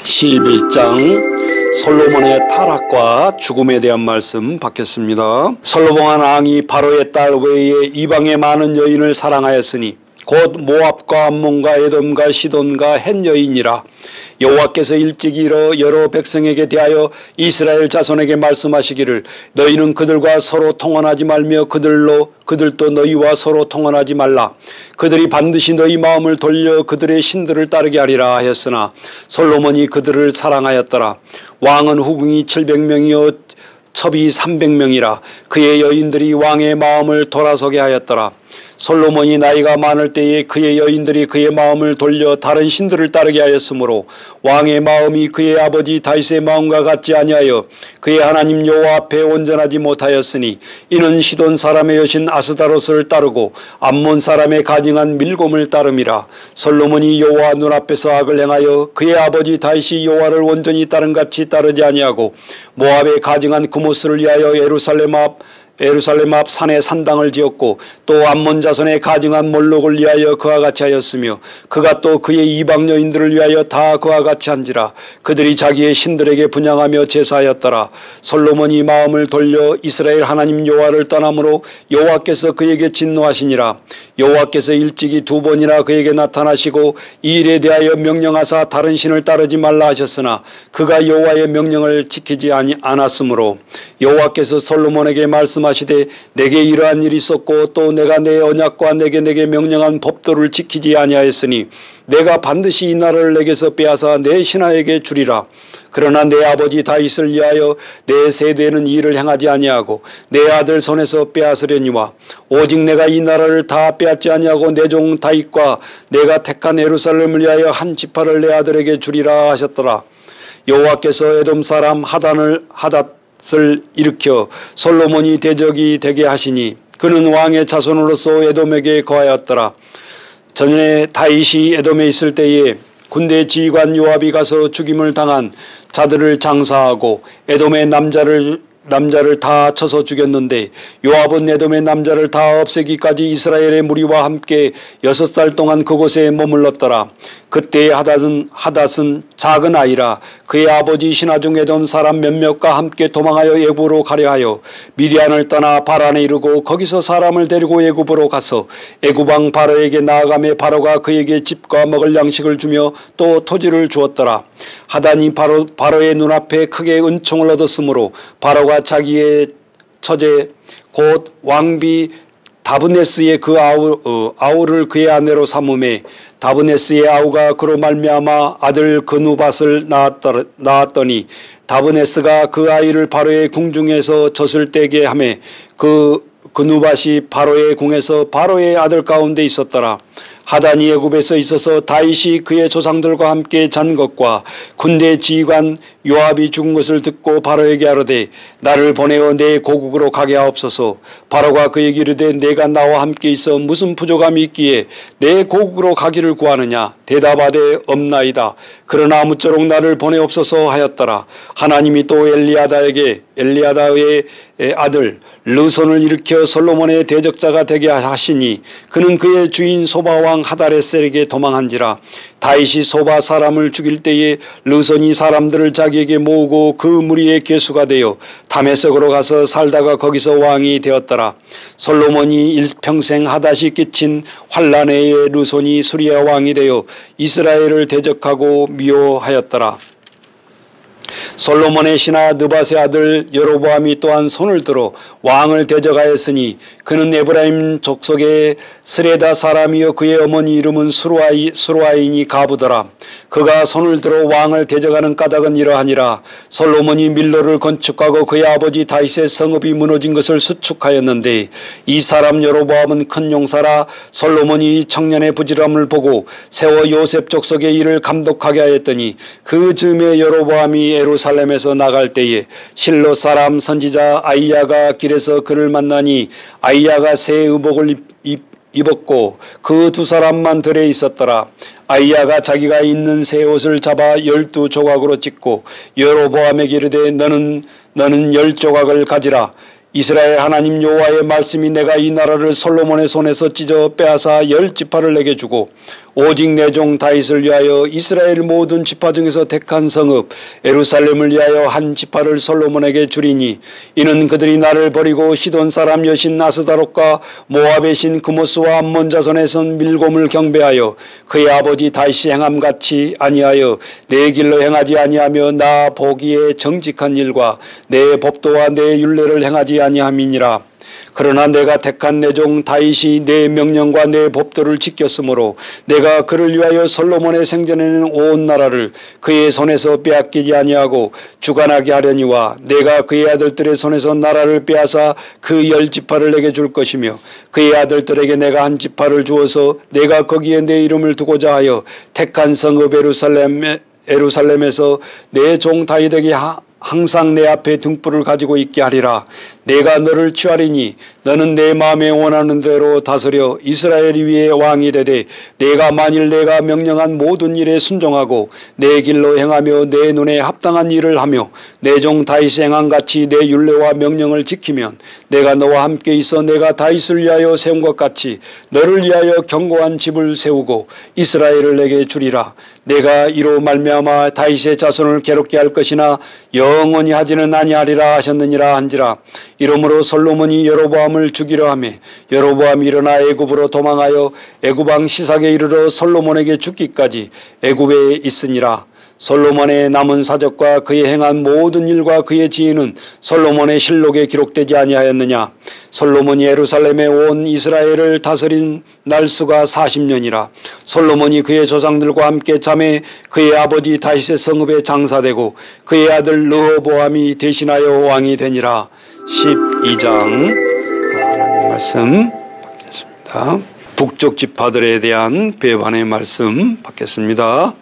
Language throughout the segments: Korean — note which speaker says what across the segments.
Speaker 1: 11장 솔로몬의 타락과 죽음에 대한 말씀 받겠습니다. 솔로몬 왕이 바로의 딸 외에 이방의 많은 여인을 사랑하였으니 곧 모압과 암몬과 에돔과 시돈과 헷 여인이라. 여호와께서 일찍이 여러 백성에게 대하여 이스라엘 자손에게 말씀하시기를 너희는 그들과 서로 통혼하지 말며 그들도 너희와 서로 통혼하지 말라. 그들이 반드시 너희 마음을 돌려 그들의 신들을 따르게 하리라 하였으나 솔로몬이 그들을 사랑하였더라. 왕은 후궁이 700명이요 첩이 300명이라. 그의 여인들이 왕의 마음을 돌아서게 하였더라. 솔로몬이 나이가 많을 때에 그의 여인들이 그의 마음을 돌려 다른 신들을 따르게 하였으므로 왕의 마음이 그의 아버지 다윗의 마음과 같지 아니하여 그의 하나님 여호와 앞에 온전하지 못하였으니 이는 시돈 사람의 여신 아스다롯을 따르고 암몬 사람의 가증한 밀곰을 따름이라. 솔로몬이 여호와 눈앞에서 악을 행하여 그의 아버지 다윗이 여호와를 온전히 따름같이 따르지 아니하고 모압의 가증한 구모스를 위하여 예루살렘 앞 산에 산당을 지었고 또 암몬 자손의 가증한 몰록을 위하여 그와 같이 하였으며 그가 또 그의 이방 여인들을 위하여 다 그와 같이 한지라. 그들이 자기의 신들에게 분향하며 제사하였더라. 솔로몬이 마음을 돌려 이스라엘 하나님 여호와를 떠나므로 여호와께서 그에게 진노하시니라. 여호와께서 일찍이 2번이나 그에게 나타나시고 이 일에 대하여 명령하사 다른 신을 따르지 말라 하셨으나 그가 여호와의 명령을 지키지 않았으므로 여호와께서 솔로몬에게 말씀하시되 내게 이러한 일이 있었고 또 내가 내 언약과 내게 명령한 법도를 지키지 아니하였으니 내가 반드시 이 나라를 내게서 빼앗아 내 신하에게 주리라. 그러나 내 아버지 다윗을 위하여 내 세대는 이 일을 행하지 아니하고 내 아들 손에서 빼앗으려니와 오직 내가 이 나라를 다 빼앗지 아니하고 내 종 다윗과 내가 택한 예루살렘을 위하여 한 지파를 내 아들에게 주리라 하셨더라. 여호와께서 에돔 사람 하닷을 일으켜 솔로몬이 대적이 되게 하시니 그는 왕의 자손으로서 에돔에게 거하였더라. 전에 다윗이 에돔에 있을 때에 군대 지휘관 요압이 가서 죽임을 당한 자들을 장사하고 에돔의 남자를 다 쳐서 죽였는데 요압은 에돔의 남자를 다 없애기까지 이스라엘의 무리와 함께 6달 동안 그곳에 머물렀더라. 그때 하닷은 작은 아이라 그의 아버지 신하 중 에돔 사람 몇몇과 함께 도망하여 애굽으로 가려 하여 미디안을 떠나 바란에 이르고 거기서 사람을 데리고 애굽으로 가서 애굽 왕 바로에게 나아가며 바로가 그에게 집과 먹을 양식을 주며 또 토지를 주었더라. 하단이 바로의 눈앞에 크게 은총을 얻었으므로 바로가 자기의 처제 곧 왕비 다브네스의 그 아우를 그의 아내로 삼음에 다브네스의 아우가 그로 말미암아 아들 그누밧을 낳았더니 다브네스가 그 아이를 바로의 궁중에서 젖을 떼게 하매 그누밧이 바로의 궁에서 바로의 아들 가운데 있었더라. 하단이 애굽에서 있어서 다윗이 그의 조상들과 함께 잔 것과 군대 지휘관 요압이 죽은 것을 듣고 바로에게 하르되 나를 보내어 내 고국으로 가게 하옵소서. 바로가 그에게 이르되 내가 나와 함께 있어 무슨 부족함이 있기에 내 고국으로 가기를 구하느냐. 대답하되 없나이다. 그러나 아무쪼록 나를 보내옵소서 하였더라. 하나님이 또 엘리야다의 아들 르손을 일으켜 솔로몬의 대적자가 되게 하시니 그는 그의 주인 소바왕 하다레셀에게 도망한지라. 다윗이 소바 사람을 죽일 때에 르손이 사람들을 자기에게 모으고 그 무리의 괴수가 되어 다메섹으로 가서 살다가 거기서 왕이 되었더라. 솔로몬이 일평생 하닷이 끼친 환난에 의해 르손이 수리아 왕이 되어 이스라엘을 대적하고 미워하였더라. 솔로몬의 신하 느밧의 아들 여로보암이 또한 손을 들어 왕을 대적하였으니 그는 에브라임 족속의 스레다 사람이요 그의 어머니 이름은 수루아인이 가부더라. 그가 손을 들어 왕을 대적하는 까닭은 이러하니라. 솔로몬이 밀로를 건축하고 그의 아버지 다윗의 성읍이 무너진 것을 수축하였는데 이 사람 여로보암은 큰 용사라. 솔로몬이 청년의 부지런함을 보고 세워 요셉 족속의 일을 감독하게 하였더니 그 즈음에 여로보암이 예루살렘에서 나갈 때에 실로 사람 선지자 아이야가 길에서 그를 만나니 아이야가 새 의복을 입었고 그 2사람만 들에 있었더라. 아이야가 자기가 있는 새 옷을 잡아 12조각으로 찢고 여로보암에게 이르되 너는 10조각을 가지라. 이스라엘 하나님 여호와의 말씀이 내가 이 나라를 솔로몬의 손에서 찢어 빼앗아 10지파를 내게 주고 오직 내 종 다윗을 위하여 이스라엘 모든 지파 중에서 택한 성읍 예루살렘을 위하여 한 지파를 솔로몬에게 주리니 이는 그들이 나를 버리고 시돈 사람 여신 아스다롯과 모압의 신 그모스와 암몬 자손의 선 밀곰을 경배하여 그의 아버지 다윗이 행함같이 아니하여 내 길로 행하지 아니하며 나 보기에 정직한 일과 내 법도와 내 율례를 행하지 아니함이니라. 그러나 내가 택한 내 종 다윗이 내 명령과 내 법도를 지켰으므로 내가 그를 위하여 솔로몬의 생전에는 온 나라를 그의 손에서 빼앗기지 아니하고 주관하게 하려니와 내가 그의 아들들의 손에서 나라를 빼앗아 그 10지파를 내게 줄 것이며 그의 아들들에게 내가 한 지파를 주어서 내가 거기에 내 이름을 두고자 하여 택한 성읍 예루살렘에서 내 종 다윗에게 항상 내 앞에 등불을 가지고 있게 하리라. 내가 너를 취하리니 너는 내 마음에 원하는 대로 다스려 이스라엘 위에 왕이 되되 내가 만일 내가 명령한 모든 일에 순종하고 내 길로 행하며 내 눈에 합당한 일을 하며 내 종 다윗이 행한같이 내 율례와 명령을 지키면 내가 너와 함께 있어 내가 다윗을 위하여 세운 것 같이 너를 위하여 견고한 집을 세우고 이스라엘을 내게 주리라. 내가 이로 말미암아 다윗의 자손을 괴롭게 할 것이나 영원히 하지는 아니하리라 하셨느니라 한지라. 이러므로 솔로몬이 여로보암을 죽이려 하며 여로보암이 일어나 애굽으로 도망하여 애굽 왕 시삭에 이르러 솔로몬에게 죽기까지 애굽에 있으니라. 솔로몬의 남은 사적과 그의 행한 모든 일과 그의 지혜는 솔로몬의 실록에 기록되지 아니하였느냐. 솔로몬이 예루살렘에 온 이스라엘을 다스린 날수가 40년이라. 솔로몬이 그의 조상들과 함께 잠에 그의 아버지 다윗의 성읍에 장사되고 그의 아들 르호보암이 대신하여 왕이 되니라. 12장 하나님 말씀 받겠습니다. 북쪽 지파들에 대한 배반의 말씀 받겠습니다.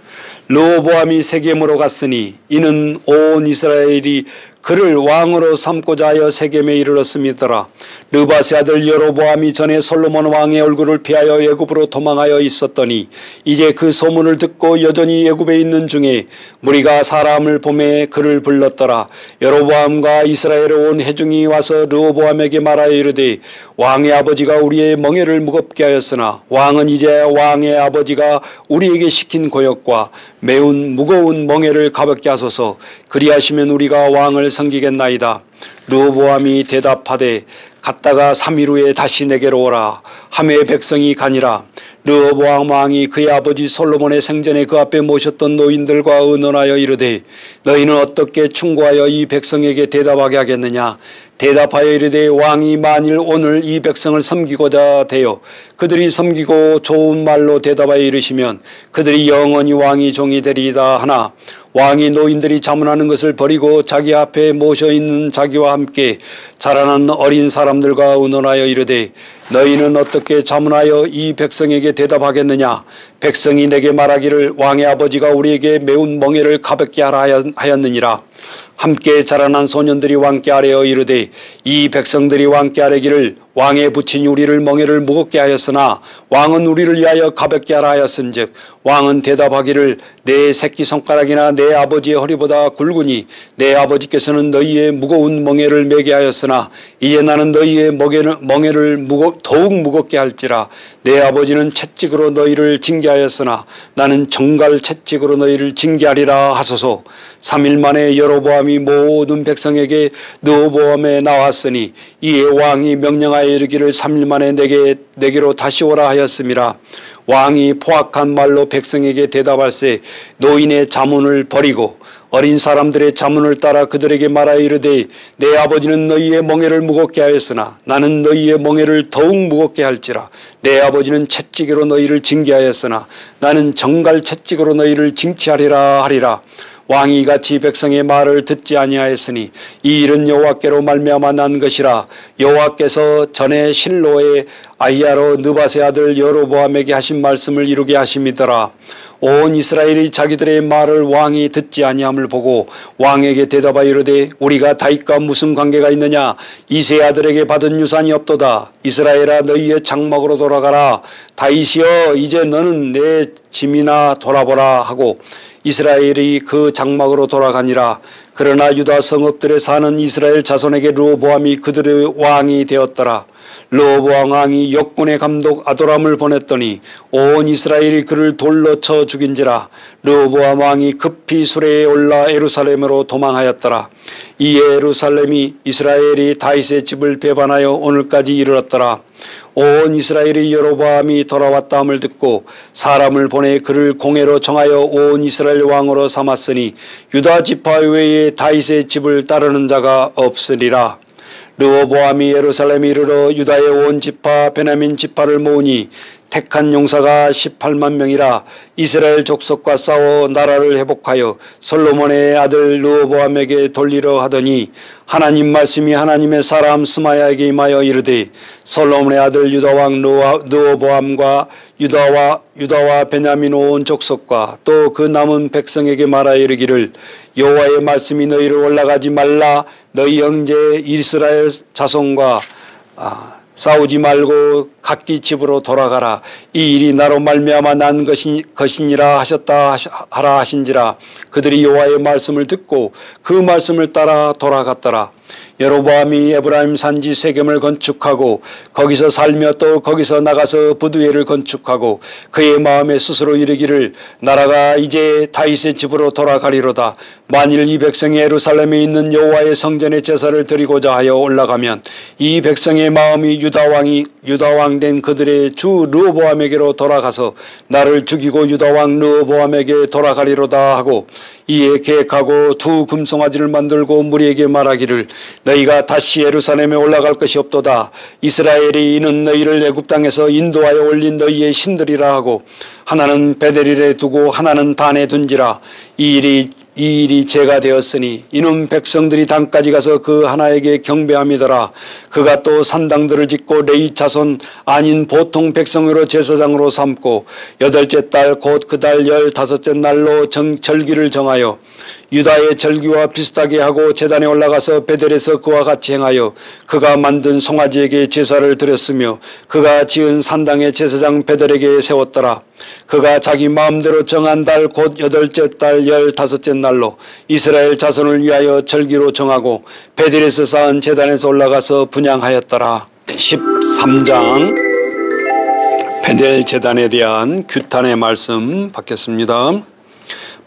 Speaker 1: 르호보암이 세겜으로 갔으니 이는 온 이스라엘이 그를 왕으로 삼고자 하여 세겜에 이르렀음이더라. 르바세 아들 여로보암이 전에 솔로몬 왕의 얼굴을 피하여 애굽으로 도망하여 있었더니 이제 그 소문을 듣고 여전히 애굽에 있는 중에 무리가 사람을 보매 그를 불렀더라. 여로보암과 이스라엘에 온 회중이 와서 르호보암에게 말하여 이르되 왕의 아버지가 우리의 멍에를 무겁게 하였으나 왕은 이제 왕의 아버지가 우리에게 시킨 고역과 매운 무거운 멍에를 가볍게 하소서. 그리하시면 우리가 왕을 섬기겠나이다. 르호보암이 대답하되 갔다가 3일 후에 다시 내게로 오라 하매 백성이 가니라. 르호보암 왕이 그의 아버지 솔로몬의 생전에 그 앞에 모셨던 노인들과 의논하여 이르되 너희는 어떻게 충고하여 이 백성에게 대답하게 하겠느냐. 대답하여 이르되 왕이 만일 오늘 이 백성을 섬기고자 되어 그들이 섬기고 좋은 말로 대답하여 이르시면 그들이 영원히 왕이 종이 되리이다 하나 왕이 노인들이 자문하는 것을 버리고 자기 앞에 모셔 있는 자기와 함께 자라난 어린 사람들과 의논하여 이르되 너희는 어떻게 자문하여 이 백성에게 대답하겠느냐. 백성이 내게 말하기를 왕의 아버지가 우리에게 매운 멍에를 가볍게 하라 하였느니라. 함께 자라난 소년들이 왕께 아뢰어 이르되 이 백성들이 왕께 아뢰기를 왕의 부친이 우리를 멍에를 무겁게 하였으나 왕은 우리를 위하여 가볍게 하라 하였은즉 왕은 대답하기를 내 새끼손가락이나 내 아버지의 허리보다 굵으니 내 아버지께서는 너희의 무거운 멍에를 매게 하였으나 이제 나는 너희의 멍에를 더욱 무겁게 할지라. 내 아버지는 채찍으로 너희를 징계하였으나 나는 정갈 채찍으로 너희를 징계하리라 하소서. 3일 만에 여로보암이 모든 백성에게 르호보암에 나왔으니 이에 왕이 명령하여 이르기를 3일 만에 내게로 다시 오라 하였음이라. 왕이 포악한 말로 백성에게 대답할세 노인의 자문을 버리고 어린 사람들의 자문을 따라 그들에게 말하여 이르되 내 아버지는 너희의 멍에를 무겁게 하였으나 나는 너희의 멍에를 더욱 무겁게 할지라. 내 아버지는 채찍으로 너희를 징계하였으나 나는 정갈 채찍으로 너희를 징치하리라 하리라. 왕이 이같이 백성의 말을 듣지 아니하였으니 이 일은 여호와께로 말미암아 난 것이라. 여호와께서 전에 실로의 아히야로 느바세 아들 여로보암에게 하신 말씀을 이루게 하심이더라. 온 이스라엘이 자기들의 말을 왕이 듣지 아니함을 보고 왕에게 대답하여 이르되 우리가 다윗과 무슨 관계가 있느냐. 이세 아들에게 받은 유산이 없도다. 이스라엘아 너희의 장막으로 돌아가라. 다윗이여 이제 너는 내 짐이나 돌아보라 하고 이스라엘이 그 장막으로 돌아가니라. 그러나 유다 성읍들에 사는 이스라엘 자손에게 르호보암이 그들의 왕이 되었더라. 르호보암 왕이 역군의 감독 아도람을 보냈더니 온 이스라엘이 그를 돌로 쳐 죽인지라. 르호보암 왕이 급히 수레에 올라 예루살렘으로 도망하였더라. 이에 예루살렘이 이스라엘이 다윗의 집을 배반하여 오늘까지 이르렀더라. 온 이스라엘이 여로보암이 돌아왔다 함을 듣고 사람을 보내 그를 공회로 정하여 온 이스라엘 왕으로 삼았으니 유다 지파 외에 다윗의 집을 따르는 자가 없으리라. 르호보암이 예루살렘에 이르러 유다의 온 지파 베냐민 지파를 모으니 택한 용사가 18만 명이라. 이스라엘 족속과 싸워 나라를 회복하여 솔로몬의 아들 르호보암에게 돌리려 하더니 하나님 말씀이 하나님의 사람 스마야에게 임하여 이르되 솔로몬의 아들 유다왕 르호보암과 유다와 베냐민 온 족속과 또 그 남은 백성에게 말하여 이르기를 여호와의 말씀이 너희를 올라가지 말라. 너희 형제 이스라엘 자손과 싸우지 말고 각기 집으로 돌아가라. 이 일이 나로 말미암아 난 것이니라 하라 하신지라. 그들이 여호와의 말씀을 듣고 그 말씀을 따라 돌아갔더라. 여로보암이 에브라임 산지 세겜을 건축하고 거기서 살며 또 거기서 나가서 부두엘을 건축하고 그의 마음에 스스로 이르기를 나라가 이제 다윗의 집으로 돌아가리로다. 만일 이 백성이 예루살렘에 있는 여호와의 성전에 제사를 드리고자 하여 올라가면 이 백성의 마음이 유다왕 된 그들의 주 르호보암에게로 돌아가서 나를 죽이고 유다왕 르호보암에게 돌아가리로다 하고 이에 계획하고 두 금송아지를 만들고 무리에게 말하기를 너희가 다시 예루살렘에 올라갈 것이 없도다. 이스라엘이 이는 너희를 애굽 땅에서 인도하여 올린 너희의 신들이라 하고 하나는 베델에 두고 하나는 단에 둔지라. 이 일이 죄가 되었으니 이는 백성들이 단까지 가서 그 하나에게 경배함이더라. 그가 또 산당들을 짓고 레위 자손 아닌 보통 백성으로 제사장으로 삼고 8째 달 곧 그 달 15째 날로 절기를 정하여 유다의 절기와 비슷하게 하고 제단에 올라가서 베델에서 그와 같이 행하여 그가 만든 송아지에게 제사를 드렸으며 그가 지은 산당의 제사장 베델에게 세웠더라. 그가 자기 마음대로 정한 달 곧 8째 달 15째 날로 이스라엘 자손을 위하여 절기로 정하고 베델에서 쌓은 제단에서 올라가서 분향하였더라. 13장 베델 제단에 대한 규탄의 말씀 받겠습니다.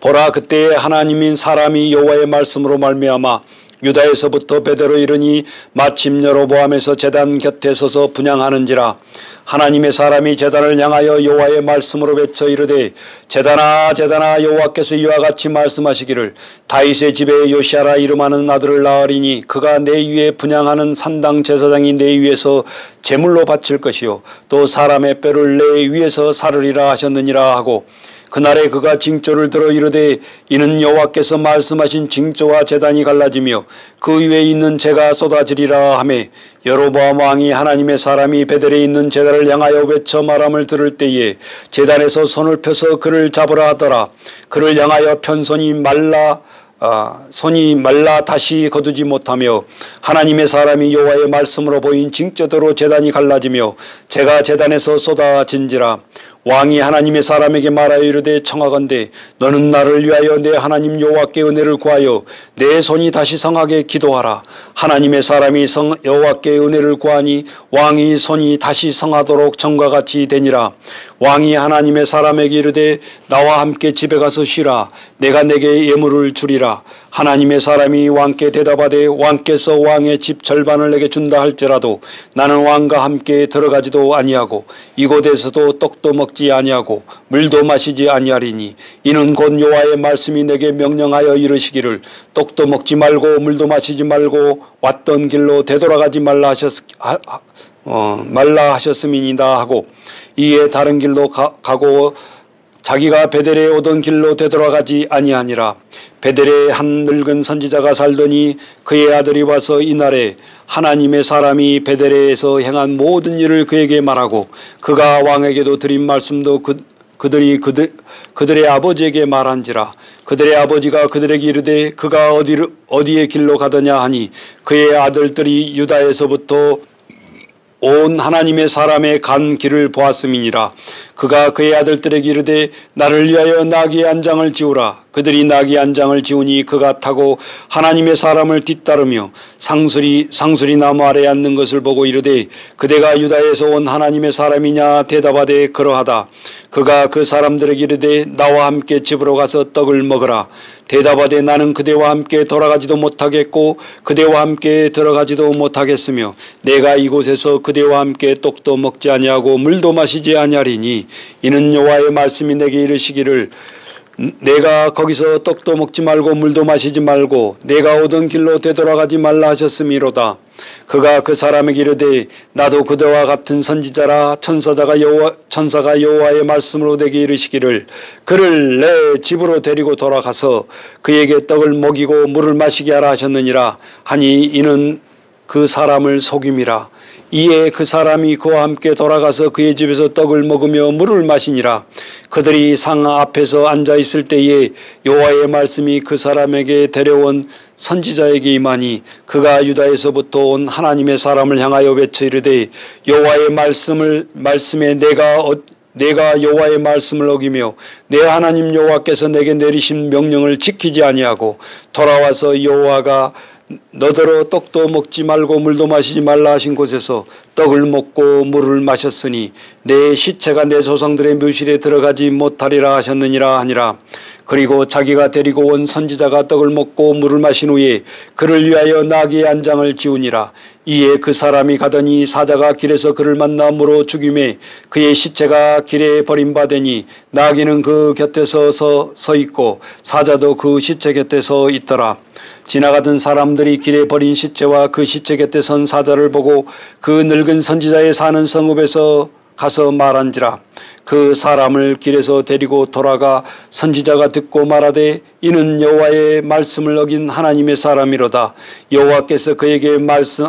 Speaker 1: 보라, 그때에 하나님인 사람이 여호와의 말씀으로 말미암아 유다에서부터 베델로 이르니 마침 여로보암에서 제단 곁에 서서 분향하는지라. 하나님의 사람이 제단을 향하여 여호와의 말씀으로 외쳐 이르되 제단아 제단아 여호와께서 이와 같이 말씀하시기를 다윗의 집에 요시아라 이름하는 아들을 낳으리니 그가 내 위에 분향하는 산당 제사장이 내 위에서 제물로 바칠 것이요 또 사람의 뼈를 내 위에서 사르리라 하셨느니라 하고 그날에 그가 징조를 들어 이르되 이는 여호와께서 말씀하신 징조와 제단이 갈라지며 그 위에 있는 재가 쏟아지리라 하며 여로보암 왕이 하나님의 사람이 베델에 있는 제단을 향하여 외쳐 말함을 들을 때에 제단에서 손을 펴서 그를 잡으라 하더라. 그를 향하여 편 손이 말라 다시 거두지 못하며 하나님의 사람이 여호와의 말씀으로 보인 징조대로 제단이 갈라지며 재가 제단에서 쏟아진지라. 왕이 하나님의 사람에게 말하여 이르되 청하건대 너는 나를 위하여 내 하나님 여호와께 은혜를 구하여 내 손이 다시 성하게 기도하라. 하나님의 사람이 여호와께 은혜를 구하니 왕이 손이 다시 성하도록 전과 같이 되니라. 왕이 하나님의 사람에게 이르되 나와 함께 집에 가서 쉬라. 내가 내게 예물을 주리라. 하나님의 사람이 왕께 대답하되 왕께서 왕의 집 절반을 내게 준다 할지라도 나는 왕과 함께 들어가지도 아니하고 이곳에서도 떡도 먹지 아니하고 물도 마시지 아니하리니 이는 곧 여호와의 말씀이 내게 명령하여 이르시기를 떡도 먹지 말고 물도 마시지 말고 왔던 길로 되돌아가지 말라 하셨음이니이다 하고 이에 다른 길로 가고 자기가 베델에 오던 길로 되돌아가지 아니하니라. 베델에 한 늙은 선지자가 살더니 그의 아들이 와서 이날에 하나님의 사람이 베델에서 행한 모든 일을 그에게 말하고 그가 왕에게도 드린 말씀도 그들의 아버지에게 말한지라. 그들의 아버지가 그들에게 이르되 그가 어디에 길로 가더냐 하니 그의 아들들이 유다에서부터 온 하나님의 사람의 간 길을 보았음이니라. 그가 그의 아들들에게 이르되 나를 위하여 나귀의 안장을 지우라. 그들이 나귀의 안장을 지우니 그가 타고 하나님의 사람을 뒤따르며 상수리 나무 아래에 앉는 것을 보고 이르되 그대가 유다에서 온 하나님의 사람이냐 대답하되 그러하다. 그가 그 사람들에게 이르되 나와 함께 집으로 가서 떡을 먹으라. 대답하되 나는 그대와 함께 돌아가지도 못하겠고 그대와 함께 들어가지도 못하겠으며 내가 이곳에서 그대와 함께 떡도 먹지 아니하고 물도 마시지 아니하리니 이는 여호와의 말씀이 내게 이르시기를 내가 거기서 떡도 먹지 말고 물도 마시지 말고 내가 오던 길로 되돌아가지 말라 하셨음이로다. 그가 그 사람에게 이르되 나도 그대와 같은 선지자라. 천사가 여호와의 말씀으로 내게 이르시기를 그를 내 집으로 데리고 돌아가서 그에게 떡을 먹이고 물을 마시게 하라 하셨느니라 하니 이는 그 사람을 속임이라. 이에 그 사람이 그와 함께 돌아가서 그의 집에서 떡을 먹으며 물을 마시니라. 그들이 상 앞에서 앉아 있을 때에 여호와의 말씀이 그 사람에게 데려온 선지자에게 임하니 그가 유다에서부터 온 하나님의 사람을 향하여 외쳐 이르되 여호와의 말씀에 내가 여호와의 말씀을 어기며 내 하나님 여호와께서 내게 내리신 명령을 지키지 아니하고 돌아와서 여호와가 너더러 떡도 먹지 말고 물도 마시지 말라 하신 곳에서 떡을 먹고 물을 마셨으니 내 시체가 내 조상들의 묘실에 들어가지 못하리라 하셨느니라 하니라. 그리고 자기가 데리고 온 선지자가 떡을 먹고 물을 마신 후에 그를 위하여 나귀의 안장을 지우니라. 이에 그 사람이 가더니 사자가 길에서 그를 만나 물어 죽임에 그의 시체가 길에 버림받으니 나귀는 그 곁에서 서 있고 사자도 그 시체 곁에 서 있더라. 지나가던 사람들이 길에 버린 시체와 그 시체 곁에 선 사자를 보고 그 늙은 선지자의 사는 성읍에서 가서 말한지라. 그 사람을 길에서 데리고 돌아가 선지자가 듣고 말하되 이는 여호와의 말씀을 어긴 하나님의 사람이로다. 여호와께서 그에게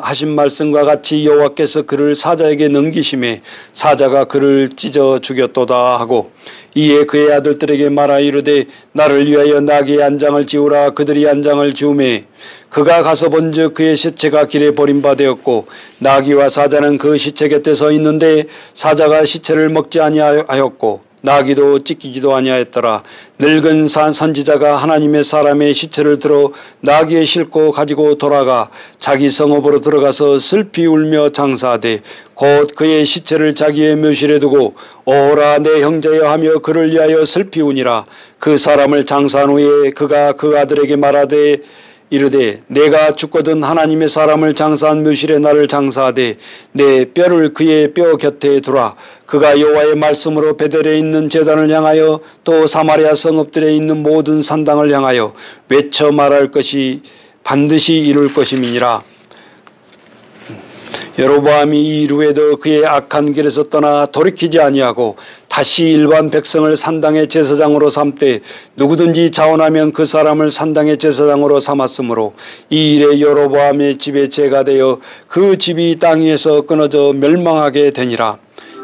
Speaker 1: 하신 말씀과 같이 여호와께서 그를 사자에게 넘기심에 사자가 그를 찢어 죽였도다 하고 이에 그의 아들들에게 말하 이르되 나를 위하여 나귀의 안장을 지우라. 그들이 안장을 지우매 그가 가서 본즉 그의 시체가 길에 버림받았고 나귀와 사자는 그 시체 곁에 서 있는데 사자가 시체를 먹지 아니하였고 나귀도 찢기지도 아니하였더라. 늙은 선지자가 하나님의 사람의 시체를 들어 나귀에 싣고 가지고 돌아가 자기 성읍으로 들어가서 슬피 울며 장사하되 곧 그의 시체를 자기의 묘실에 두고 오라 내 형제여 하며 그를 위하여 슬피 우니라. 그 사람을 장사한 후에 그가 그 아들에게 말하되 이르되 내가 죽거든 하나님의 사람을 장사한 묘실에 나를 장사하되 내 뼈를 그의 뼈 곁에 두라. 그가 여호와의 말씀으로 베델에 있는 제단을 향하여 또 사마리아 성읍들에 있는 모든 산당을 향하여 외쳐 말할 것이 반드시 이룰 것임이니라. 여로보암이 이 일 후에도 그의 악한 길에서 떠나 돌이키지 아니하고 다시 일반 백성을 산당의 제사장으로 삼되 누구든지 자원하면 그 사람을 산당의 제사장으로 삼았으므로 이 일에 여로보암의 집에 죄가 되어 그 집이 땅 위에서 끊어져 멸망하게 되니라.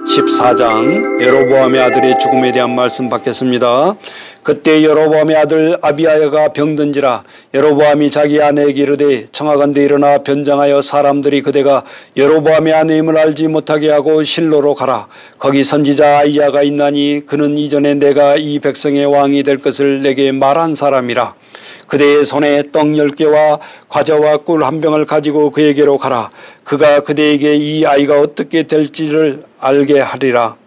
Speaker 1: 14장 여로보암의 아들의 죽음에 대한 말씀 받겠습니다. 그때 여로보암의 아들 아비아야가 병든지라. 여로보암이 자기 아내에게 이르되 청하건대 일어나 변장하여 사람들이 그대가 여로보암의 아내임을 알지 못하게 하고 실로로 가라. 거기 선지자 아이야가 있나니 그는 이전에 내가 이 백성의 왕이 될 것을 내게 말한 사람이라. 그대의 손에 떡 10개와 과자와 꿀 한 병을 가지고 그에게로 가라. 그가 그대에게 이 아이가 어떻게 될지를 알게 하리라.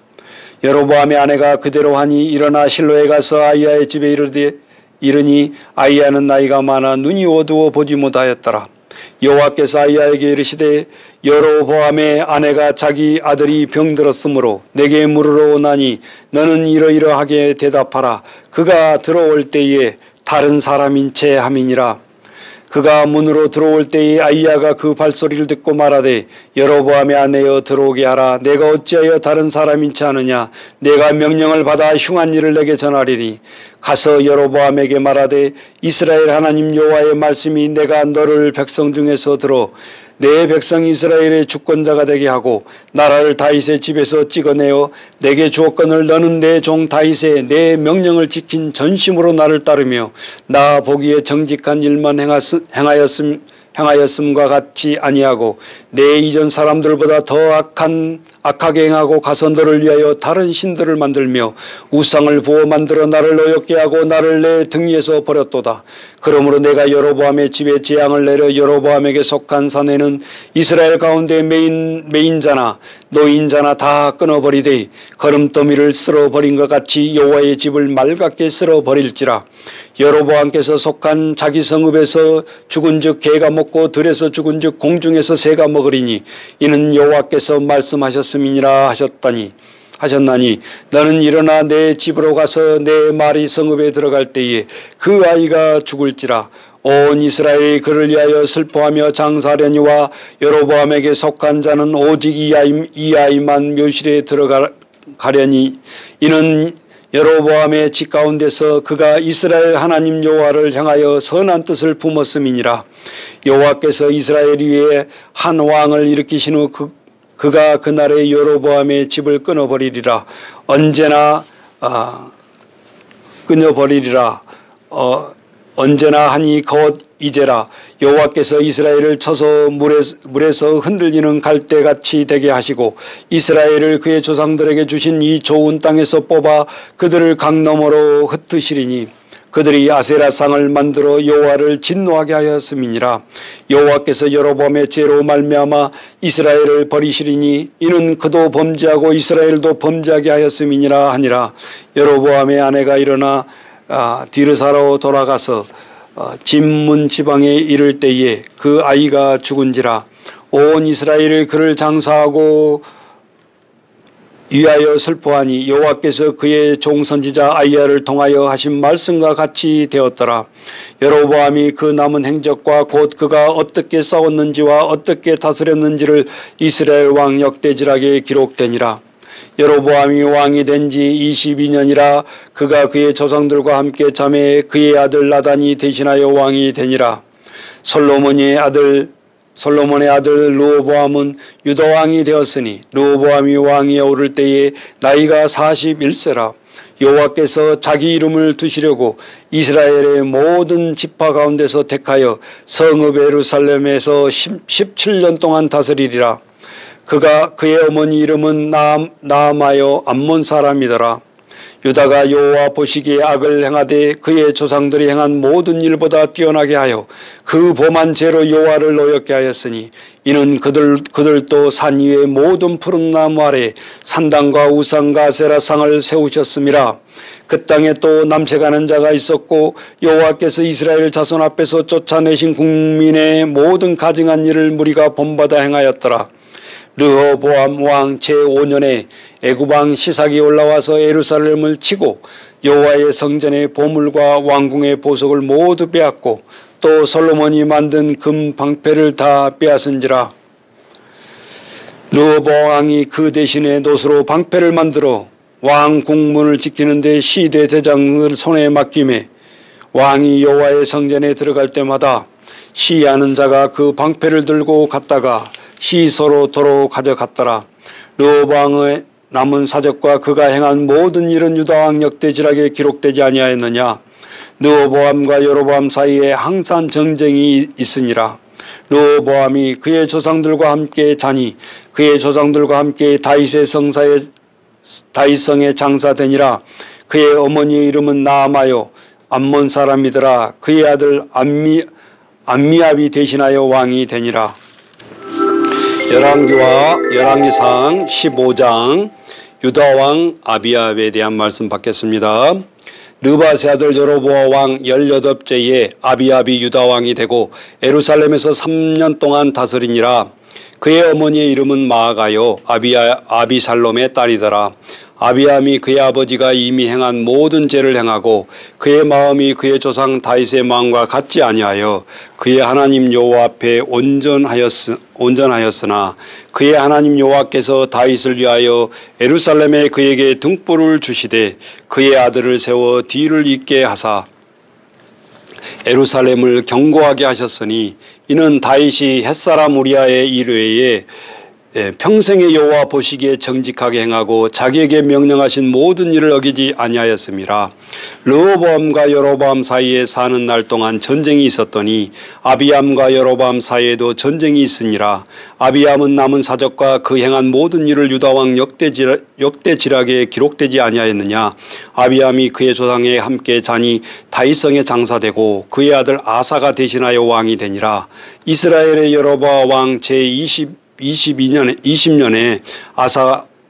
Speaker 1: 여로보암의 아내가 그대로 하니 일어나 실로에 가서 아이야의 집에 이르니 아이야는 나이가 많아 눈이 어두워 보지 못하였더라. 여호와께서 아이야에게 이르시되 여로보암의 아내가 자기 아들이 병들었으므로 내게 물으러 오나니 너는 이러이러하게 대답하라. 그가 들어올 때에 다른 사람인 채 함이니라. 그가 문으로 들어올 때에 아이야가 그 발소리를 듣고 말하되 여로보암의 아내여 들어오게 하라. 내가 어찌하여 다른 사람인 채 하느냐. 내가 명령을 받아 흉한 일을 내게 전하리니 가서 여로보암에게 말하되 이스라엘 하나님 여호와의 말씀이 내가 너를 백성 중에서 들어 내 백성 이스라엘의 주권자가 되게 하고 나라를 다윗의 집에서 찍어내어 내게 주었거늘 너는 내 종 다윗의 내 명령을 지킨 전심으로 나를 따르며 나 보기에 정직한 일만 행하였음과 같이 아니하고 내 이전 사람들보다 더 악한 악하게 행하고 가서 너를 위하여 다른 신들을 만들며 우상을 부어 만들어 나를 어렵게 하고 나를 내 등 위에서 버렸도다. 그러므로 내가 여로보암의 집에 재앙을 내려 여로보암에게 속한 사내는 이스라엘 가운데 매인자나 노인자나 다 끊어버리되 거름더미를 쓸어버린 것 같이 여호와의 집을 맑게 쓸어버릴지라. 여로보암께서 속한 자기 성읍에서 죽은즉 개가 먹고 들에서 죽은즉 공중에서 새가 먹으리니 이는 여호와께서 말씀하셨음이니라 하셨나니 너는 일어나 내 집으로 가서 내 말이 성읍에 들어갈 때에 그 아이가 죽을지라. 온 이스라엘이 그를 위하여 슬퍼하며 장사하려니와 여로보암에게 속한 자는 오직 이 아이만 묘실에 들어가려니 이는 여로보암의 집 가운데서 그가 이스라엘 하나님 여호와를 향하여 선한 뜻을 품었음이니라. 여호와께서 이스라엘 위에 한 왕을 일으키신 후 그가 그날에 여로보암의 집을 끊어버리리라. 언제나 하니 곧 이제라. 여호와께서 이스라엘을 쳐서 물에서 흔들리는 갈대같이 되게 하시고 이스라엘을 그의 조상들에게 주신 이 좋은 땅에서 뽑아 그들을 강 너머로 흩으시리니 그들이 아세라상을 만들어 여호와를 진노하게 하였음이니라. 여호와께서 여로보암의 죄로 말미암아 이스라엘을 버리시리니 이는 그도 범죄하고 이스라엘도 범죄하게 하였음이니라 하니라. 여로보암의 아내가 일어나 디르사로 돌아가서 진문 지방에 이를 때에 그 아이가 죽은지라. 온 이스라엘이 그를 장사하고 위하여 슬퍼하니 여호와께서 그의 종 선지자 아이야를 통하여 하신 말씀과 같이 되었더라. 여로보암이 그 남은 행적과 곧 그가 어떻게 싸웠는지와 어떻게 다스렸는지를 이스라엘 왕 역대지락에 기록되니라. 여로보암이 왕이 된 지 22년이라 그가 그의 조상들과 함께 자매에 그의 아들 나단이 대신하여 왕이 되니라. 솔로몬의 아들 르호보암은 유다 왕이 되었으니 르호보암이 왕위에 오를 때에 나이가 41세라. 여호와께서 자기 이름을 두시려고 이스라엘의 모든 지파 가운데서 택하여 성읍 예루살렘에서 17년 동안 다스리리라. 그의 어머니 이름은 나암하여 암몬 사람이더라. 유다가 여호와 보시기에 악을 행하되 그의 조상들이 행한 모든 일보다 뛰어나게 하여 그 범한 죄로 여호와를 어렵게 하였으니 이는 그들도 산 위의 모든 푸른 나무 아래 산당과 우상과 아세라상을 세우셨음이라. 그 땅에 또 남색하는 자가 있었고 여호와께서 이스라엘 자손 앞에서 쫓아내신 국민의 모든 가증한 일을 무리가 본받아 행하였더라. 르호보암 왕 제5년에 애굽 왕 시삭이 올라와서 예루살렘을 치고 여호와의 성전의 보물과 왕궁의 보석을 모두 빼앗고 또 솔로몬이 만든 금 방패를 다 빼앗은지라. 르호보암 왕이 그 대신에 노수로 방패를 만들어 왕 궁문을 지키는 데 시대 대장을 손에 맡기매 왕이 여호와의 성전에 들어갈 때마다 시하는 자가 그 방패를 들고 갔다가 시소로 도로 가져갔더라. 르호보암의 남은 사적과 그가 행한 모든 일은 유다 왕 역대지락에 기록되지 아니하였느냐. 르호보암과 여로보암 사이에 항상 정쟁이 있으니라. 르호보암이 그의 조상들과 함께 자니 그의 조상들과 함께 다윗성에 장사되니라. 그의 어머니의 이름은 나암하여 암몬 사람이더라. 그의 아들 암미압이 대신하여 왕이 되니라. 열왕기와 열왕기상 15장 유다왕 아비압에 대한 말씀 받겠습니다. 르바세 아들 여로보암 왕 18제에 아비압이 유다왕이 되고 예루살렘에서 3년 동안 다스리니라. 그의 어머니의 이름은 마아가요 아비살롬의 딸이더라. 아비암이 그의 아버지가 이미 행한 모든 죄를 행하고 그의 마음이 그의 조상 다윗의 마음과 같지 아니하여 그의 하나님 여호와 앞에 온전하였으나 그의 하나님 여호와께서 다윗을 위하여 예루살렘에 그에게 등불을 주시되 그의 아들을 세워 뒤를 잇게 하사 예루살렘을 견고하게 하셨으니 이는 다윗이 햇사람 우리아의 일외에 평생의 여호와 보시기에 정직하게 행하고 자기에게 명령하신 모든 일을 어기지 아니하였음이라. 르호보암과 여로보암 사이에 사는 날 동안 전쟁이 있었더니 아비암과 여로보암 사이에도 전쟁이 있으니라. 아비암은 남은 사적과 그 행한 모든 일을 유다왕 역대지락에 기록되지 아니하였느냐. 아비암이 그의 조상에 함께 자니 다윗성에 장사되고 그의 아들 아사가 대신하여 왕이 되니라. 이스라엘의 여로보암 왕 제20년에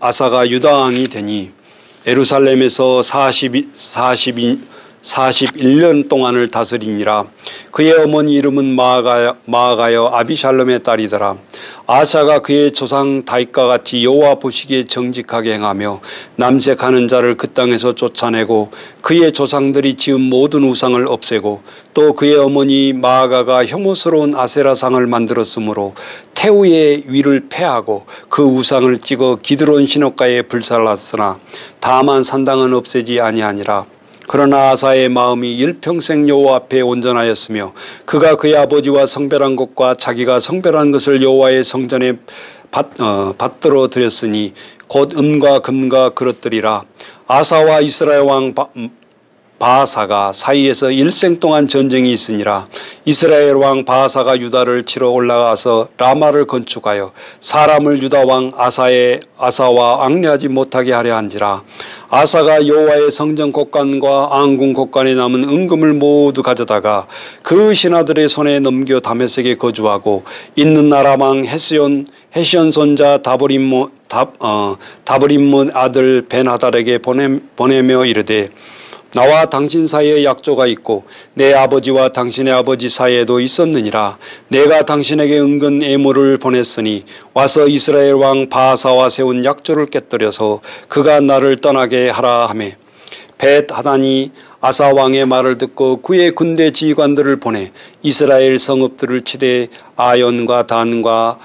Speaker 1: 아사가 유다 왕이 되니 예루살렘에서 41년 동안을 다스리니라. 그의 어머니 이름은 마아가여 아비샬롬의 딸이더라. 아사가 그의 조상 다윗과 같이 여호와 보시기에 정직하게 행하며 남색하는 자를 그 땅에서 쫓아내고 그의 조상들이 지은 모든 우상을 없애고 또 그의 어머니 마아가가 혐오스러운 아세라상을 만들었으므로 태우의 위를 패하고 그 우상을 찍어 기드론 시냇가에 불살랐으나 다만 산당은 없애지 아니하니라. 그러나 아사의 마음이 일평생 여호와 앞에 온전하였으며 그가 그의 아버지와 성별한 것과 자기가 성별한 것을 여호와의 성전에 받들어 드렸으니 곧 음과 금과 그릇들이라. 아사와 이스라엘 왕 바아사가 사이에서 일생 동안 전쟁이 있으니라. 이스라엘 왕 바아사가 유다를 치러 올라가서 라마를 건축하여 사람을 유다 왕 아사와 앙뢰하지 못하게 하려 한지라. 아사가 여호와의 성전 곡간과 앙궁 곡간에 남은 은금을 모두 가져다가 그 신하들의 손에 넘겨 다메섹에 거주하고 있는 나라 왕 헤시온 손자 다브림몬 아들 벤하달에게 보내며 이르되 나와 당신 사이에 약조가 있고 내 아버지와 당신의 아버지 사이에도 있었느니라. 내가 당신에게 은근 애물을 보냈으니 와서 이스라엘 왕 바아사와 세운 약조를 깨뜨려서 그가 나를 떠나게 하라 하매 벳 하단이 아사 왕의 말을 듣고 그의 군대 지휘관들을 보내 이스라엘 성읍들을 치되 아연과 단과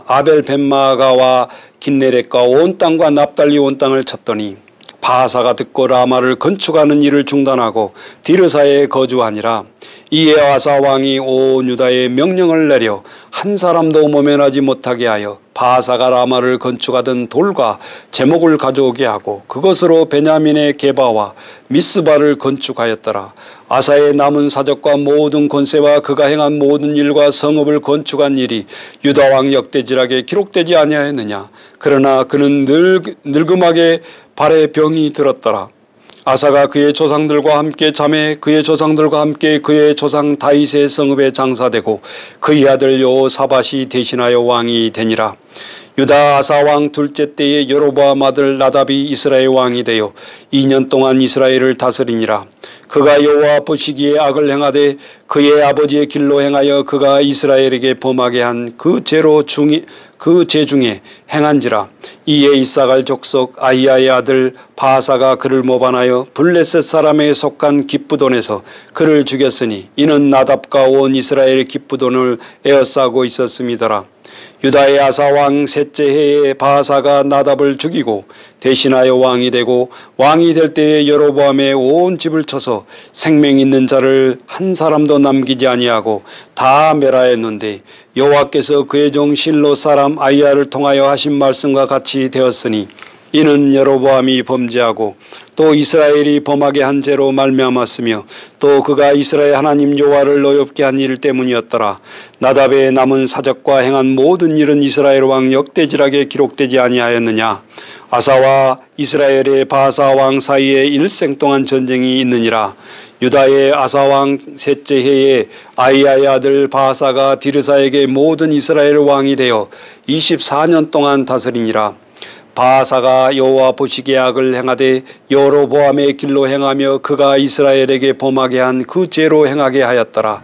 Speaker 1: 아벨벤마가와 긴네렛과 온 땅과 납달리 온 땅을 쳤더니 바아사가 듣고 라마를 건축하는 일을 중단하고 디르사에 거주하니라. 이에 아사 왕이 온 유다에 명령을 내려 한 사람도 모면하지 못하게 하여 바아사가 라마를 건축하던 돌과 제목을 가져오게 하고 그것으로 베냐민의 게바와 미스바를 건축하였더라. 아사의 남은 사적과 모든 권세와 그가 행한 모든 일과 성읍을 건축한 일이 유다 왕 역대지락에 기록되지 아니하였느냐. 그러나 그는 늙음하게 발에 병이 들었더라. 아사가 그의 조상들과 함께 잠에 그의 조상들과 함께 그의 조상 다윗의 성읍에 장사되고 그의 아들 여호사밧이 대신하여 왕이 되니라. 유다 아사 왕 둘째 때에 여로보암 아들 나답이 이스라엘 왕이 되어 2년 동안 이스라엘을 다스리니라. 그가 여호와 보시기에 악을 행하되 그의 아버지의 길로 행하여 그가 이스라엘에게 범하게 한 그 죄 중에 행한지라. 이에 이사갈 족속 아히야의 아들 바아사가 그를 모반하여 블레셋 사람에 속한 기쁘돈에서 그를 죽였으니 이는 나답과 온 이스라엘의 기쁘돈을 에워싸고 있었음이더라. 유다의 아사 왕 셋째 해에 바아사가 나답을 죽이고 대신하여 왕이 되고 왕이 될 때에 여로보암의 온 집을 쳐서 생명 있는 자를 한 사람도 남기지 아니하고 다 멸하였는데 여호와께서 그의 종 실로 사람 아히야를 통하여 하신 말씀과 같이 되었으니 이는 여로보암이 범죄하고 또 이스라엘이 범하게 한 죄로 말미암았으며 또 그가 이스라엘 하나님 여호와를 어렵게 한 일 때문이었더라. 나답의 남은 사적과 행한 모든 일은 이스라엘 왕 역대지락에 기록되지 아니하였느냐. 아사와 이스라엘의 바아사 왕 사이에 일생 동안 전쟁이 있느니라. 유다의 아사 왕 셋째 해에 아히야의 아들 바아사가 디르사에게 모든 이스라엘 왕이 되어 24년 동안 다스리니라. 바아사가 여호와 보시기에 악을 행하되 여로보암의 길로 행하며 그가 이스라엘에게 범하게 한 그 죄로 행하게 하였더라.